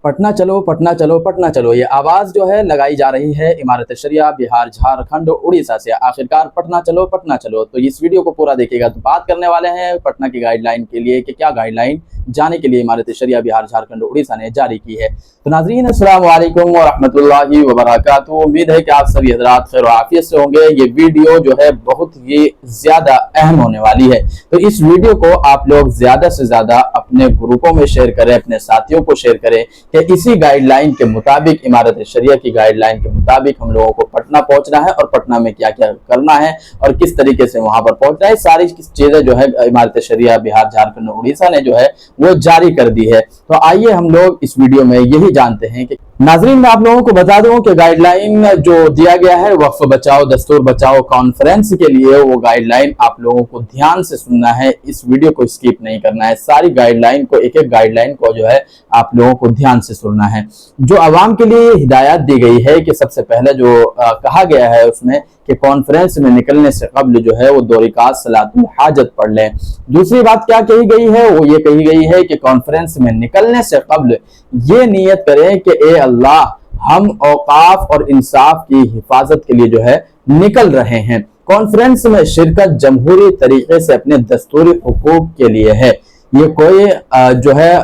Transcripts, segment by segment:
पटना चलो पटना चलो पटना चलो, ये आवाज जो है लगाई जा रही है इमारत शरिया बिहार झारखंड उड़ीसा से। आखिरकार पटना चलो पटना चलो। तो इस वीडियो को पूरा देखिएगा। तो बात करने वाले हैं पटना की गाइडलाइन के लिए कि क्या गाइडलाइन जाने के लिए इमारत शरिया बिहार झारखंड उड़ीसा ने जारी की है। तो नाज़रीन अस्सलाम वालेकुम व रहमतुल्लाहि व बरकातुहू। उम्मीद है कि आप सभी हज़रात खैर आफियत से होंगे। ये वीडियो जो है बहुत ही ज्यादा अहम होने वाली है, तो इस वीडियो को आप लोग ज्यादा से ज्यादा अपने ग्रुपों में शेयर करें, अपने साथियों को शेयर करें कि इसी गाइडलाइन के मुताबिक, इमारत शरिया की गाइडलाइन के मुताबिक हम लोगों को पटना पहुंचना है और पटना में क्या क्या करना है और किस तरीके से वहां पर पहुंचना है, सारी चीजें जो है इमारत शरिया बिहार झारखंड उड़ीसा ने जो है वो जारी कर दी है। तो आइए हम लोग इस वीडियो में यही जानते हैं कि नाजरीन मैं आप लोगों को बता दूं कि गाइडलाइन जो दिया गया है वक्फ बचाओ दस्तूर बचाओ कॉन्फ्रेंस के लिए, वो गाइडलाइन आप लोगों को ध्यान से सुनना है, इस वीडियो को स्किप नहीं करना है। सारी गाइडलाइन को, एक एक गाइडलाइन को जो है आप लोगों को ध्यान से सुनना है। जो आवाम के लिए हिदायत दी गई है कि सबसे पहले जो कहा गया है उसमें कि कॉन्फ्रेंस में निकलने से कबल जो है वो 2 रकात सलातुल हाजत पढ़ लें। दूसरी बात क्या कही गई है, वो ये कही गई है कि कॉन्फ्रेंस में निकलने से कबल ये नियत करें कि ए अल्लाह हम औकाफ और इंसाफ की हिफाजत के लिए जो है निकल रहे हैं। कॉन्फ्रेंस में शिरकत जमहूरी तरीके से अपने दस्तूरी हुकूक के लिए है। ये कोई जो है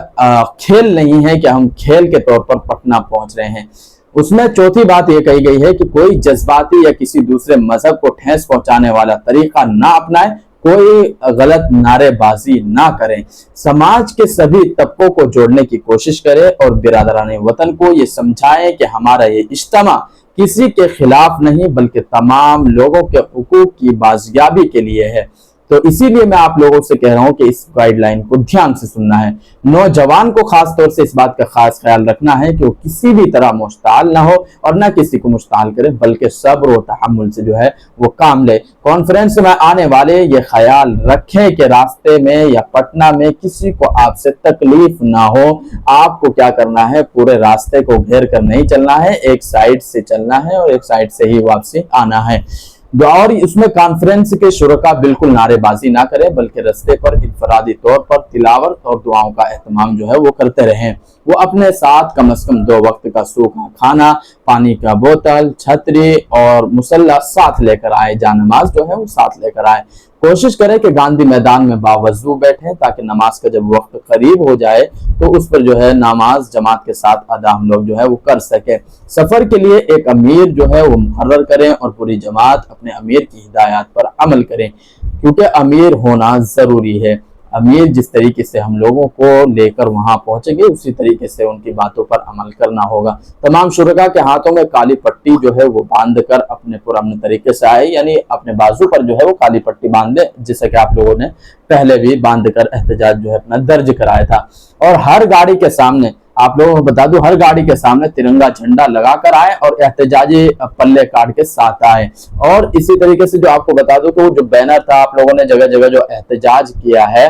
खेल नहीं है कि हम खेल के तौर पर पटना पहुंच रहे हैं। उसमें चौथी बात यह कही गई है कि कोई जज्बाती या किसी दूसरे मजहब को ठेस पहुंचाने वाला तरीका ना अपनाए, कोई गलत नारेबाजी ना करें, समाज के सभी तबकों को जोड़ने की कोशिश करें और बिरादराने वतन को ये समझाएं कि हमारा ये इज्तिमा किसी के खिलाफ नहीं बल्कि तमाम लोगों के हुकूक की बाजियाबी के लिए है। तो इसीलिए मैं आप लोगों से कह रहा हूं कि इस गाइडलाइन को ध्यान से सुनना है। नौजवान को खास तौर से इस बात का खास ख्याल रखना है कि वो किसी भी तरह मुश्ताल ना हो और ना किसी को मुश्ताल करे, बल्कि सब्र और तहम्मुल से जो है वो काम ले। कॉन्फ्रेंस में आने वाले ये ख्याल रखें कि रास्ते में या पटना में किसी को आपसे तकलीफ ना हो। आपको क्या करना है, पूरे रास्ते को घेर कर नहीं चलना है, एक साइड से चलना है और एक साइड से ही वापसी आना है। और इसमें कॉन्फ्रेंस के शुरका बिल्कुल नारेबाजी ना करें, बल्कि रास्ते पर इनफरादी तौर पर तिलावत और दुआओं का एहतमाम जो है वो करते रहें। वो अपने साथ कम से कम 2 वक्त का सूखा खाना, पानी का बोतल, छतरी और मुसल्ला साथ लेकर आए, जानमाज जो है वो साथ लेकर आए। कोशिश करें कि गांधी मैदान में बावजू बैठें ताकि नमाज का जब वक्त करीब हो जाए तो उस पर जो है नमाज जमात के साथ अदा हम लोग जो है वो कर सके। सफर के लिए एक अमीर जो है वो मुकर्रर करें और पूरी जमात अपने अमीर की हिदायत पर अमल करें, क्योंकि अमीर होना जरूरी है। अमीर जिस तरीके से हम लोगों को लेकर वहां पहुंचेंगे उसी तरीके से उनकी बातों पर अमल करना होगा। तमाम शुरका के हाथों में काली पट्टी जो है वो बांध कर अपने पुराने तरीके से आए, यानी अपने बाजू पर जो है वो काली पट्टी बांध दे, जिसे कि आप लोगों ने पहले भी बांध कर एहतजाज जो है अपना दर्ज कराया था। और हर गाड़ी के सामने आप लोगों को बता दूं, हर गाड़ी के सामने तिरंगा झंडा लगाकर आए और एहतजाजी पल्ले काट के साथ आए। और इसी तरीके से जो आपको बता दूं कि वो जो बैनर था आप लोगों ने जगह जगह जो एहतजाज किया है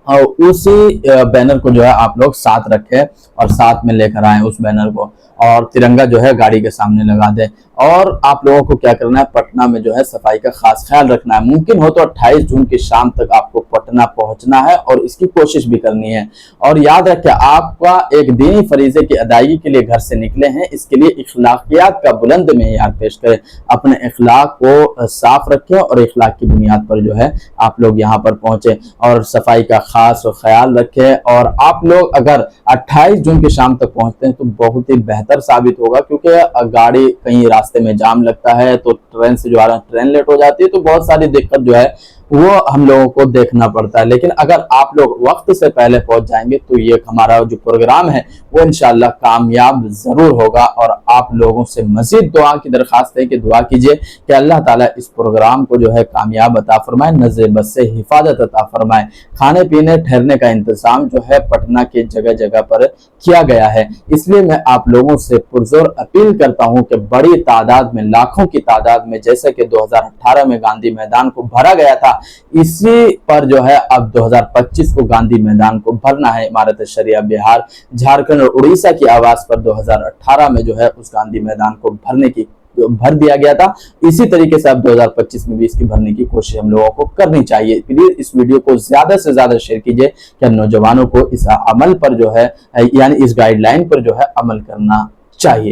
और उसी बैनर को जो है आप लोग साथ रखें और साथ में लेकर आए उस बैनर को, और तिरंगा जो है गाड़ी के सामने लगा दें। और आप लोगों को क्या करना है, पटना में जो है सफाई का खास ख्याल रखना है। मुमकिन हो तो 28 जून की शाम तक आपको पटना पहुंचना है और इसकी कोशिश भी करनी है। और याद रखें, आपका एक दीनी फरीजे की अदायगी के लिए घर से निकले हैं, इसके लिए इखलाकियात का बुलंद मेयार पेश करें। अपने इखलाक को साफ रखें और इखलाक की बुनियाद पर जो है आप लोग यहाँ पर पहुंचे और सफाई का खास ख्याल रखें। और आप लोग अगर 28 जून की शाम तक पहुंचते हैं तो बहुत ही बेहतर साबित होगा, क्योंकि गाड़ी कहीं रास्ते में जाम लगता है तो ट्रेन से जो आ रहा है ट्रेन लेट हो जाती है, तो बहुत सारी दिक्कत जो है वो हम लोगों को देखना पड़ता है। लेकिन अगर आप लोग वक्त से पहले पहुंच जाएंगे तो ये हमारा जो प्रोग्राम है वो इंशाल्लाह कामयाब जरूर होगा। और आप लोगों से मजीद दुआ की दरखास्त है कि दुआ कीजिए कि अल्लाह ताला इस प्रोग्राम को जो है कामयाब अता फरमाए, नज़र बस से हिफाजत अता फरमाए। खाने पीने ठहरने का इंतजाम जो है पटना के जगह जगह पर किया गया है। इसलिए मैं आप लोगों से पुरजोर अपील करता हूँ कि बड़ी तादाद में, लाखों की तादाद में, जैसे कि 2018 में गांधी मैदान को भरा गया था, इसी पर जो है अब 2025 को गांधी मैदान को भरना है। इमारत शरिया बिहार झारखंड और उड़ीसा की आवाज पर 2018 में जो है उस गांधी मैदान को भरने की भर दिया गया था, इसी तरीके से अब 2025 में भी इसकी भरने की कोशिश हम लोगों को करनी चाहिए। प्लीज इस वीडियो को ज्यादा से ज्यादा शेयर कीजिए कि नौजवानों को इस अमल पर जो है यानी इस गाइडलाइन पर जो है अमल करना चाहिए।